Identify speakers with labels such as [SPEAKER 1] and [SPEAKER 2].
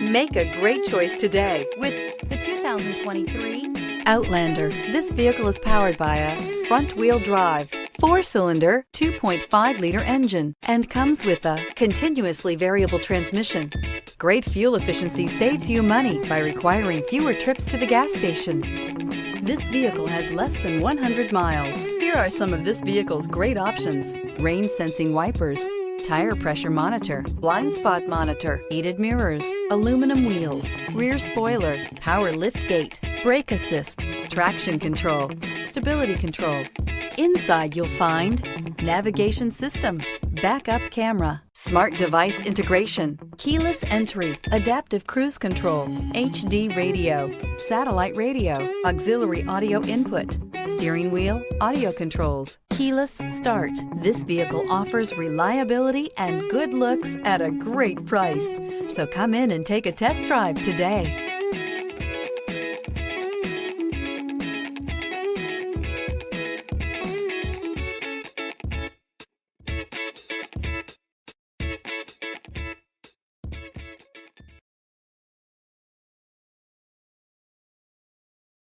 [SPEAKER 1] Make a great choice today with the 2023 Outlander. This vehicle is powered by a front-wheel drive, 4-cylinder, 2.5-liter engine, and comes with a continuously variable transmission. Great fuel efficiency saves you money by requiring fewer trips to the gas station. This vehicle has less than 100 miles. Here are some of this vehicle's great options: rain-sensing wipers, tire pressure monitor, blind spot monitor, heated mirrors, aluminum wheels, rear spoiler, power lift gate, brake assist, traction control, stability control. Inside you'll find navigation system, backup camera, smart device integration, keyless entry, adaptive cruise control, HD radio, satellite radio, auxiliary audio input, steering wheel audio controls, keyless start. This vehicle offers reliability and good looks at a great price. So come in and take a test drive today.